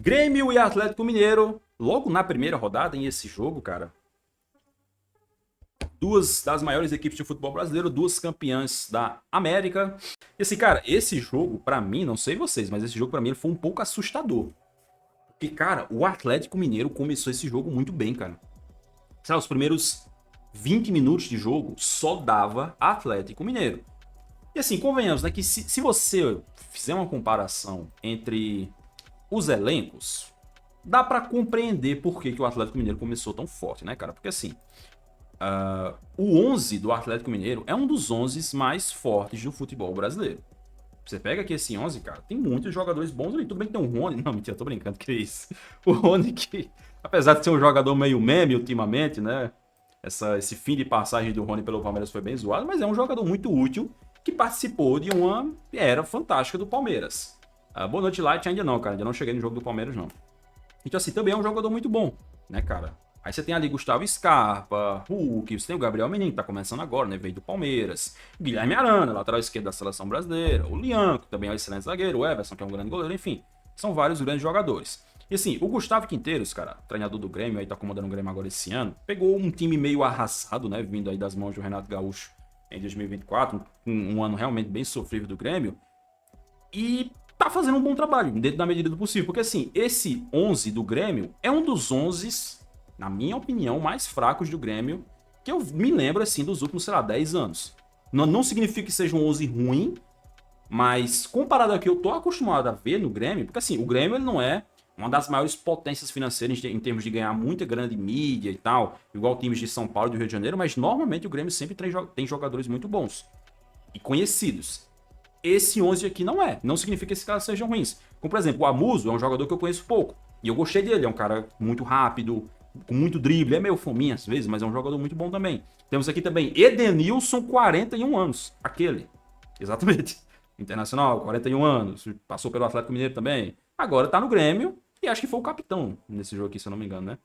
Grêmio e Atlético Mineiro, logo na primeira rodada, em esse jogo, cara. Duas das maiores equipes de futebol brasileiro, duas campeãs da América. E assim, cara, esse jogo, pra mim, não sei vocês, mas esse jogo pra mim ele foi um pouco assustador. Porque, cara, o Atlético Mineiro começou esse jogo muito bem, cara. Sabe, os primeiros 20 minutos de jogo só dava Atlético Mineiro. E assim, convenhamos, né, que se você fizer uma comparação entre os elencos, dá pra compreender por que o Atlético Mineiro começou tão forte, né, cara? Porque assim, o 11 do Atlético Mineiro é um dos 11 mais fortes do futebol brasileiro. Você pega aqui esse 11, cara, tem muitos jogadores bons ali. Tudo bem que tem um Rony. Não, mentira, tô brincando, que é isso. O Rony que, apesar de ser um jogador meio meme ultimamente, né? Esse fim de passagem do Rony pelo Palmeiras foi bem zoado, mas é um jogador muito útil que participou de uma era fantástica do Palmeiras. Boa noite, Light, ainda não, cara. Ainda não cheguei no jogo do Palmeiras, não. Então, assim, também é um jogador muito bom, né, cara? Aí você tem ali Gustavo Scarpa, Hulk, você tem o Gabriel Menino, que tá começando agora, né? Veio do Palmeiras. Guilherme Arana, lateral esquerdo da seleção brasileira. O Lian, que também é um excelente zagueiro. O Everson, que é um grande goleiro. Enfim, são vários grandes jogadores. E assim, o Gustavo Quinteiros, cara, treinador do Grêmio, aí tá comandando o Grêmio agora esse ano, pegou um time meio arrasado, né? Vindo aí das mãos do Renato Gaúcho em 2024, um ano realmente bem sofrível do Grêmio. E tá fazendo um bom trabalho, dentro da medida do possível. Porque assim, esse 11 do Grêmio é um dos 11, na minha opinião, mais fracos do Grêmio, que eu me lembro, assim, dos últimos, sei lá, 10 anos. Não significa que seja um 11 ruim, mas comparado ao que eu tô acostumado a ver no Grêmio, porque assim, o Grêmio ele não é uma das maiores potências financeiras em termos de ganhar muita grande mídia e tal, igual times de São Paulo e do Rio de Janeiro, mas normalmente o Grêmio sempre tem jogadores muito bons e conhecidos. Esse 11 aqui não é. Não significa que esses caras sejam ruins. Como, por exemplo, o Amuso é um jogador que eu conheço pouco. E eu gostei dele. É um cara muito rápido, com muito drible. É meio fominha às vezes, mas é um jogador muito bom também. Temos aqui também Edenilson, 41 anos. Aquele. Exatamente. Internacional, 41 anos. Passou pelo Atlético Mineiro também. Agora tá no Grêmio. E acho que foi o capitão nesse jogo aqui, se eu não me engano, né?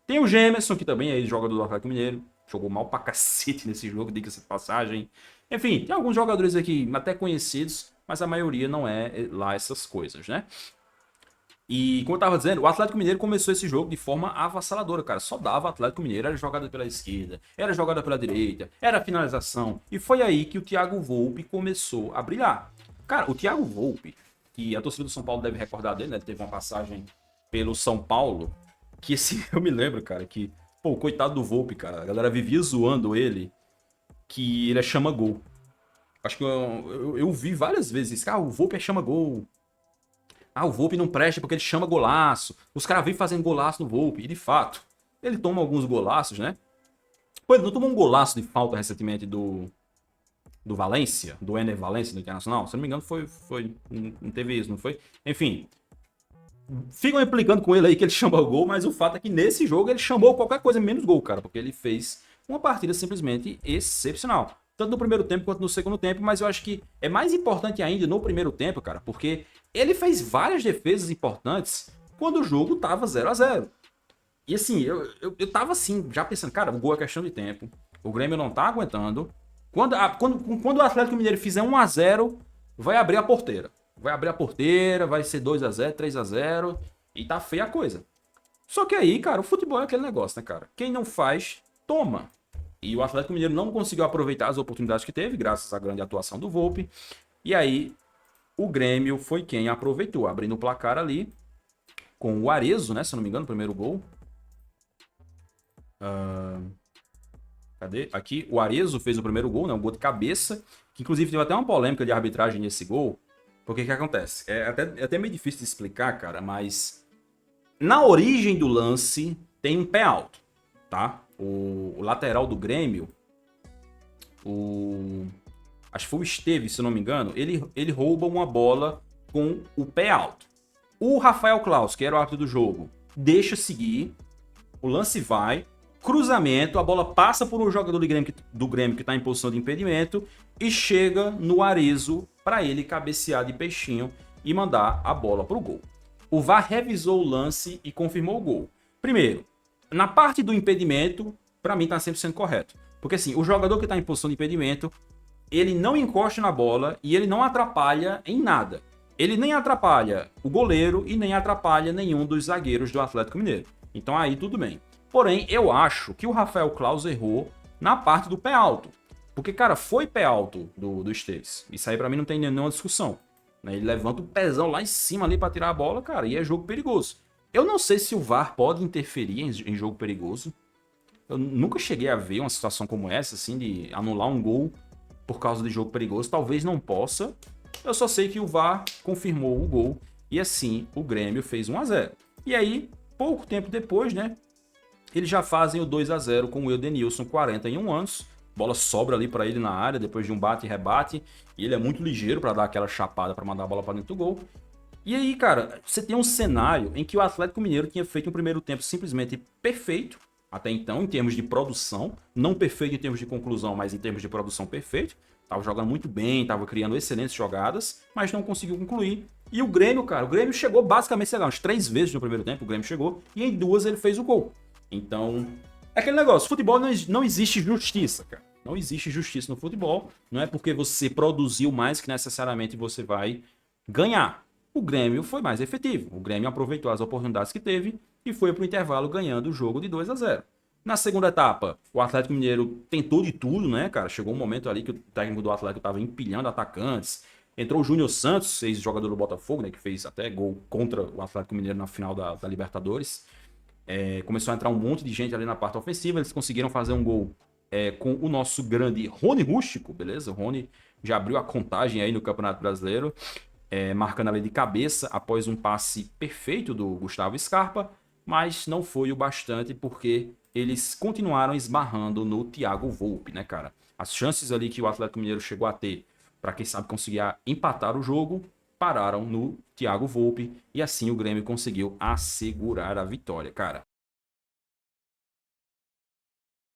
Tem o Gemerson, que também é jogador do Atlético Mineiro. Jogou mal pra cacete nesse jogo, diga-se de passagem. Enfim, tem alguns jogadores aqui até conhecidos, mas a maioria não é lá essas coisas, né? E como eu tava dizendo, o Atlético Mineiro começou esse jogo de forma avassaladora, cara. Só dava Atlético Mineiro, era jogada pela esquerda, era jogada pela direita, era finalização. E foi aí que o Thiago Volpe começou a brilhar. Cara, o Thiago Volpe, que a torcida do São Paulo deve recordar dele, né? Ele teve uma passagem pelo São Paulo, que assim, eu me lembro, cara, que, pô, coitado do Volpe, cara, a galera vivia zoando ele, que ele é chama-gol. Acho que eu vi várias vezes isso. O Volpe é chama-gol. O Volpe não presta porque ele chama golaço. Os caras vêm fazendo golaço no Volpe. E de fato, ele toma alguns golaços, né? Pô, ele não tomou um golaço de falta recentemente do Valência, do Ener Valência do Internacional? Se não me engano, não teve isso, não foi? Enfim, ficam implicando com ele aí que ele chama gol, mas o fato é que nesse jogo ele chamou qualquer coisa menos gol, cara, porque ele fez uma partida simplesmente excepcional. Tanto no primeiro tempo quanto no segundo tempo, mas eu acho que é mais importante ainda no primeiro tempo, cara, porque ele fez várias defesas importantes quando o jogo tava 0-0. E assim, eu tava assim, já pensando, cara, o gol é questão de tempo, o Grêmio não tá aguentando. Quando o Atlético Mineiro fizer 1-0, vai abrir a porteira. Vai abrir a porteira, vai ser 2-0, 3-0 e tá feia a coisa. Só que aí, cara, o futebol é aquele negócio, né, cara? Quem não faz, toma. E o Atlético Mineiro não conseguiu aproveitar as oportunidades que teve, graças à grande atuação do Volpe. E aí, o Grêmio foi quem aproveitou, abrindo o placar ali com o Arezzo, né? Se eu não me engano, o primeiro gol. Cadê? Aqui, o Arezzo fez o primeiro gol, né? Um gol de cabeça, que inclusive teve até uma polêmica de arbitragem nesse gol. Porque o que acontece? É até meio difícil de explicar, cara, mas na origem do lance tem um pé alto, tá? O lateral do Grêmio, acho que foi o Esteves, se eu não me engano, ele rouba uma bola com o pé alto. O Rafael Claus, que era o árbitro do jogo, deixa seguir, o lance vai, cruzamento, a bola passa por um jogador do Grêmio que está em posição de impedimento e chega no Arezzo para ele cabecear de peixinho e mandar a bola pro gol. O VAR revisou o lance e confirmou o gol. Primeiro, na parte do impedimento, para mim tá sempre sendo correto. Porque assim, o jogador que está em posição de impedimento, ele não encosta na bola e ele não atrapalha em nada. ele nem atrapalha o goleiro e nem atrapalha nenhum dos zagueiros do Atlético Mineiro. Então aí tudo bem. Porém, eu acho que o Rafael Claus errou na parte do pé alto. Porque, cara, foi pé alto do Esteves. Isso aí pra mim não tem nenhuma discussão. Ele levanta o pezão lá em cima ali pra tirar a bola, cara, e é jogo perigoso. Eu não sei se o VAR pode interferir em jogo perigoso. Eu nunca cheguei a ver uma situação como essa, assim, de anular um gol por causa de jogo perigoso. Talvez não possa. Eu só sei que o VAR confirmou o gol e assim o Grêmio fez 1-0. E aí, pouco tempo depois, né, eles já fazem o 2-0 com o Edenilson, 41 anos. Bola sobra ali para ele na área depois de um bate e rebate. E ele é muito ligeiro para dar aquela chapada para mandar a bola para dentro do gol. E aí, cara, você tem um cenário em que o Atlético Mineiro tinha feito um primeiro tempo simplesmente perfeito, até então, em termos de produção. Não perfeito em termos de conclusão, mas em termos de produção perfeito. Tava jogando muito bem, tava criando excelentes jogadas, mas não conseguiu concluir. E o Grêmio, cara, o Grêmio chegou basicamente, sei lá, umas 3 vezes no primeiro tempo, o Grêmio chegou, e em 2 ele fez o gol. Então, é aquele negócio, futebol não existe justiça, cara. Não existe justiça no futebol, não é porque você produziu mais que necessariamente você vai ganhar. O Grêmio foi mais efetivo, o Grêmio aproveitou as oportunidades que teve e foi pro intervalo ganhando o jogo de 2-0. Na segunda etapa, o Atlético Mineiro tentou de tudo, né, cara? Chegou um momento ali que o técnico do Atlético estava empilhando atacantes. Entrou o Júnior Santos, ex-jogador do Botafogo, né, que fez até gol contra o Atlético Mineiro na final da Libertadores. Começou a entrar um monte de gente ali na parte ofensiva. Eles conseguiram fazer um gol com o nosso grande Rony Rústico, beleza? O Rony já abriu a contagem aí no Campeonato Brasileiro, marcando ali de cabeça após um passe perfeito do Gustavo Scarpa, mas não foi o bastante porque eles continuaram esbarrando no Thiago Volpi, né, cara? As chances ali que o Atlético Mineiro chegou a ter para quem sabe conseguir empatar o jogo, pararam no Thiago Volpi e assim o Grêmio conseguiu assegurar a vitória, cara.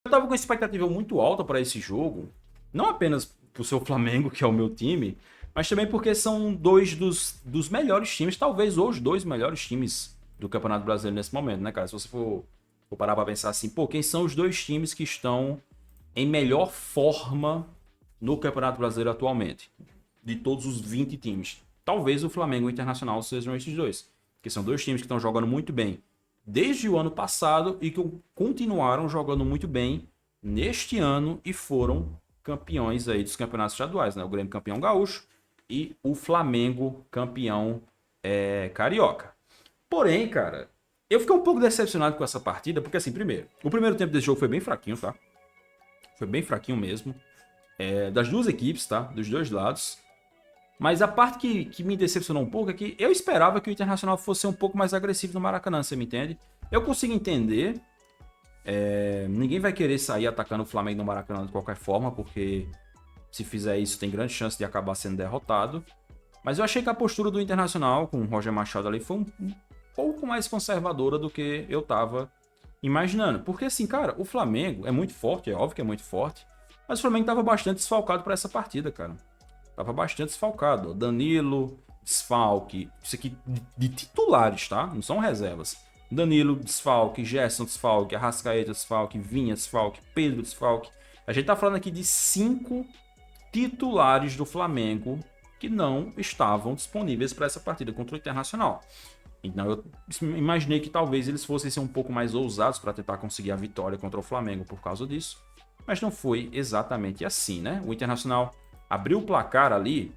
Eu tava com uma expectativa muito alta para esse jogo, não apenas pro seu Flamengo, que é o meu time, mas também porque são dois dos melhores times, talvez os 2 melhores times do Campeonato Brasileiro nesse momento, né, cara? Se você for parar pra pensar assim, pô, quem são os 2 times que estão em melhor forma no Campeonato Brasileiro atualmente? De todos os 20 times. Talvez o Flamengo e o Internacional sejam esses 2. Que são 2 times que estão jogando muito bem desde o ano passado e que continuaram jogando muito bem neste ano e foram campeões aí dos campeonatos estaduais, né? O Grêmio campeão gaúcho e o Flamengo campeão carioca. Porém, cara, eu fiquei um pouco decepcionado com essa partida, porque assim, primeiro, o primeiro tempo desse jogo foi bem fraquinho, tá? Foi bem fraquinho mesmo. Das duas equipes, tá? Dos dois lados. Mas a parte que me decepcionou um pouco é que eu esperava que o Internacional fosse um pouco mais agressivo no Maracanã, você me entende? Eu consigo entender. Ninguém vai querer sair atacando o Flamengo no Maracanã de qualquer forma, porque se fizer isso tem grande chance de acabar sendo derrotado. Mas eu achei que a postura do Internacional, com o Roger Machado ali, foi um pouco mais conservadora do que eu tava imaginando. Porque assim, cara, o Flamengo é muito forte, é óbvio que é muito forte, mas o Flamengo tava bastante desfalcado para essa partida, cara. Tava bastante desfalcado. Danilo, desfalque. Isso aqui de titulares, tá? Não são reservas. Danilo, desfalque. Gerson, desfalque. Arrascaeta, desfalque. Vinha, desfalque. Pedro, desfalque. A gente tá falando aqui de 5 titulares do Flamengo que não estavam disponíveis para essa partida contra o Internacional. Então eu imaginei que talvez eles fossem ser um pouco mais ousados para tentar conseguir a vitória contra o Flamengo por causa disso. Mas não foi exatamente assim, né? O Internacional abriu o placar ali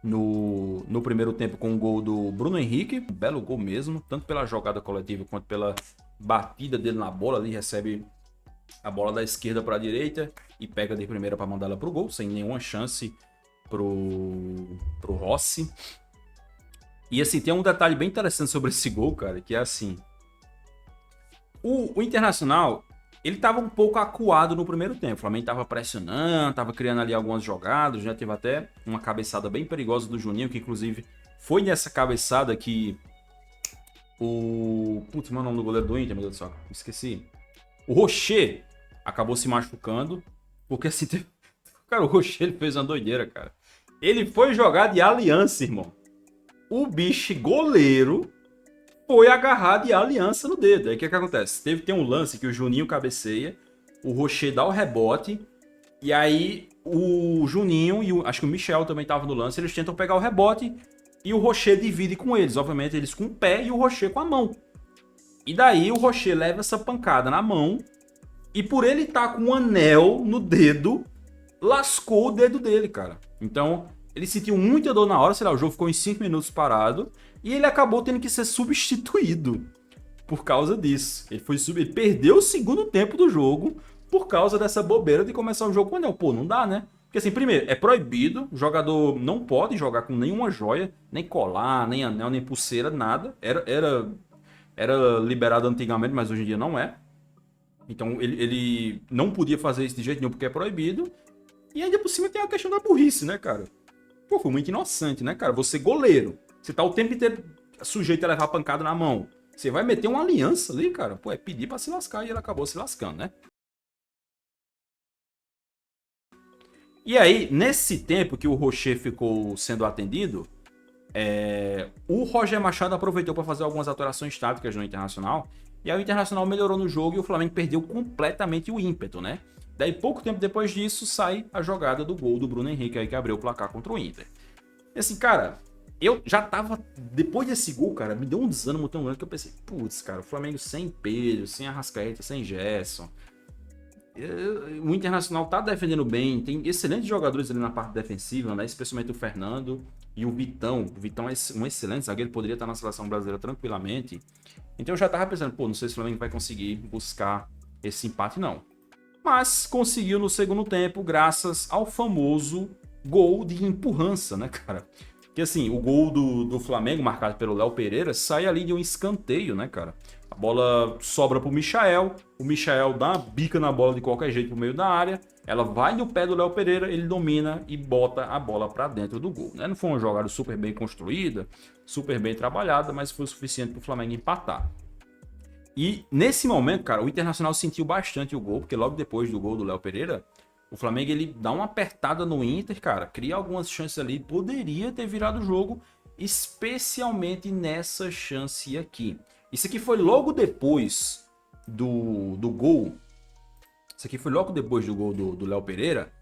no primeiro tempo com o gol do Bruno Henrique, um belo gol mesmo, tanto pela jogada coletiva quanto pela batida dele na bola ali, recebe a bola da esquerda para a direita e pega de primeira para mandar ela pro gol, sem nenhuma chance pro Rossi. E assim, tem um detalhe bem interessante sobre esse gol, cara, que é assim, o Internacional, ele estava um pouco acuado no primeiro tempo. O Flamengo estava pressionando, estava criando ali algumas jogadas. Já teve até uma cabeçada bem perigosa do Juninho, que inclusive foi nessa cabeçada que o... Putz, meu nome do goleiro do Inter, meu Deus do céu, esqueci. O Rocher acabou se machucando, porque assim... Cara, o Rocher ele fez uma doideira, cara. Ele foi jogar de aliança, irmão. O bicho goleiro foi agarrar de aliança no dedo. Aí o que acontece? Tem um lance que o Juninho cabeceia, o Rocher dá o rebote, e aí o Juninho e acho que o Michel também tava no lance, eles tentam pegar o rebote, e o Rocher divide com eles. Obviamente, eles com o pé e o Rocher com a mão. E daí o Rocher leva essa pancada na mão e por ele estar com um anel no dedo, lascou o dedo dele, cara. Então, ele sentiu muita dor na hora, sei lá, o jogo ficou em 5 minutos parado e ele acabou tendo que ser substituído por causa disso. Ele perdeu o segundo tempo do jogo por causa dessa bobeira de começar o jogo com anel. Pô, não dá, né? Porque assim, primeiro, é proibido, o jogador não pode jogar com nenhuma joia, nem colar, nem anel, nem pulseira, nada. Era liberado antigamente, mas hoje em dia não é. Então ele não podia fazer isso de jeito nenhum porque é proibido. E ainda por cima tem a questão da burrice, né, cara? Pô, foi muito inocente, né, cara? Você goleiro, você tá o tempo inteiro sujeito a levar pancada na mão. Você vai meter uma aliança ali, cara? Pô, é pedir pra se lascar e ele acabou se lascando, né? E aí, nesse tempo que o Rocher ficou sendo atendido, o Roger Machado aproveitou para fazer algumas alterações táticas no Internacional. E aí o Internacional melhorou no jogo e o Flamengo perdeu completamente o ímpeto, né? Daí, pouco tempo depois disso, sai a jogada do gol do Bruno Henrique aí que abriu o placar contra o Inter. E assim, cara, eu já tava... Depois desse gol, cara, me deu um desânimo tão grande que eu pensei, putz, cara, o Flamengo sem Pedro, sem Arrascaeta, sem Gerson. O Internacional tá defendendo bem, tem excelentes jogadores ali na parte defensiva, né? Especialmente o Fernando e o Vitão. O Vitão é um excelente zagueiro, poderia estar na seleção brasileira tranquilamente. Então eu já tava pensando, pô, não sei se o Flamengo vai conseguir buscar esse empate, não. Mas conseguiu no segundo tempo, graças ao famoso gol de empurrança, né, cara? Que assim, o gol do Flamengo, marcado pelo Léo Pereira, sai ali de um escanteio, né, cara? A bola sobra pro Michael, o Michael dá uma bica na bola de qualquer jeito pro meio da área, ela vai no pé do Léo Pereira, ele domina e bota a bola pra dentro do gol, né? Não foi uma jogada super bem construída, super bem trabalhada, mas foi o suficiente pro Flamengo empatar. E nesse momento, cara, o Internacional sentiu bastante o gol, porque logo depois do gol do Léo Pereira, o Flamengo ele dá uma apertada no Inter, cara, cria algumas chances ali, poderia ter virado o jogo, especialmente nessa chance aqui. Isso aqui foi logo depois do gol. Isso aqui foi logo depois do gol do Léo Pereira.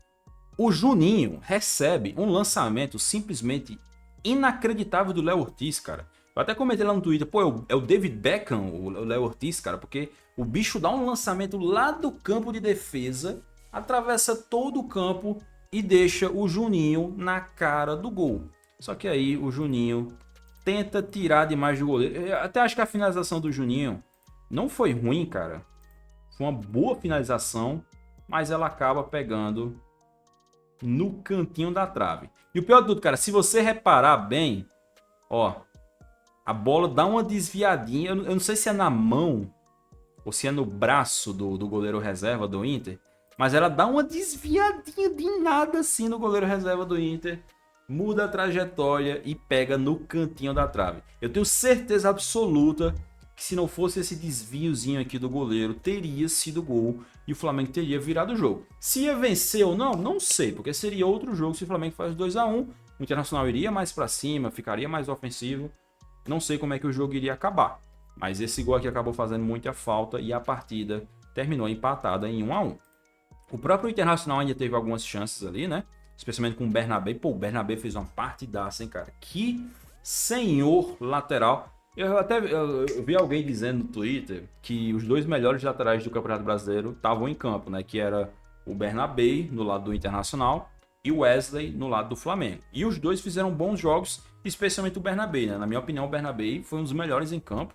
O Juninho recebe um lançamento simplesmente inacreditável do Léo Ortiz, cara. Eu até comentei lá no Twitter, pô, é o David Beckham, o Léo Ortiz, cara, porque o bicho dá um lançamento lá do campo de defesa, atravessa todo o campo e deixa o Juninho na cara do gol. Só que aí o Juninho tenta tirar demais do goleiro. Eu até acho que a finalização do Juninho não foi ruim, cara. Foi uma boa finalização, mas ela acaba pegando no cantinho da trave. E o pior de tudo, cara, se você reparar bem, ó, a bola dá uma desviadinha. Eu não sei se é na mão ou se é no braço do goleiro reserva do Inter, mas ela dá uma desviadinha de nada assim no goleiro reserva do Inter. Muda a trajetória e pega no cantinho da trave. Eu tenho certeza absoluta que se não fosse esse desviozinho aqui do goleiro, teria sido gol e o Flamengo teria virado o jogo. Se ia vencer ou não, não sei, porque seria outro jogo se o Flamengo faz 2-1, o Internacional iria mais para cima, ficaria mais ofensivo. Não sei como é que o jogo iria acabar, mas esse gol aqui acabou fazendo muita falta e a partida terminou empatada em 1-1. O próprio Internacional ainda teve algumas chances ali, né? Especialmente com o Bernabé. Pô, o Bernabé fez uma partidaça, hein, cara? Que senhor lateral. Eu vi alguém dizendo no Twitter que os dois melhores laterais do Campeonato Brasileiro estavam em campo, né? Que era o Bernabé no lado do Internacional e o Wesley no lado do Flamengo. E os dois fizeram bons jogos, especialmente o Bernabé, né? Na minha opinião, o Bernabé foi um dos melhores em campo.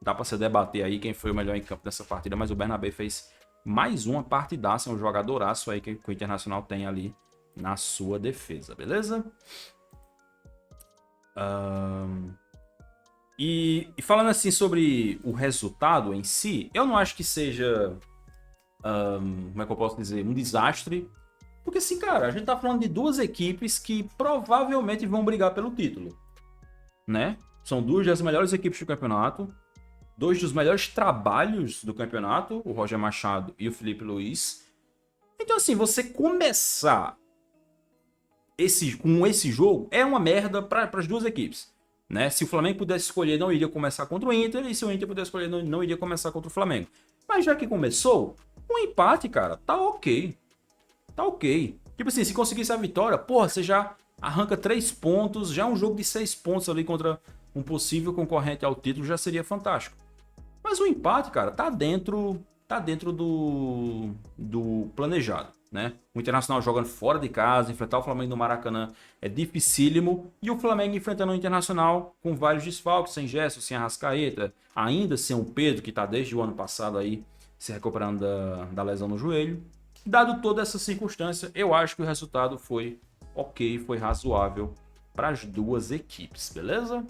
Dá pra se debater aí quem foi o melhor em campo dessa partida, mas o Bernabé fez mais uma partidaça, um jogadoraço aí que o Internacional tem ali na sua defesa, beleza? E falando assim sobre o resultado em si, eu não acho que seja, como é que eu posso dizer, um desastre. Porque assim, cara, a gente tá falando de duas equipes que provavelmente vão brigar pelo título, né? São duas das melhores equipes do campeonato, dois dos melhores trabalhos do campeonato, o Roger Machado e o Felipe Luiz. Então assim, você começar com esse jogo é uma merda para as duas equipes, né? Se o Flamengo pudesse escolher, não iria começar contra o Inter, e se o Inter pudesse escolher, não iria começar contra o Flamengo. Mas já que começou, um empate, cara, tá ok. Tá ok. Tipo assim, se conseguisse a vitória, porra, você já arranca 3 pontos, já um jogo de 6 pontos ali contra um possível concorrente ao título já seria fantástico. Mas o empate, cara, tá dentro do planejado, né? O Internacional jogando fora de casa, enfrentar o Flamengo no Maracanã é dificílimo, e o Flamengo enfrentando o Internacional com vários desfalques, sem Gerson, sem Arrascaeta, ainda sem o Pedro, que tá desde o ano passado aí se recuperando da lesão no joelho. Dado toda essa circunstância, eu acho que o resultado foi ok, foi razoável para as duas equipes, beleza?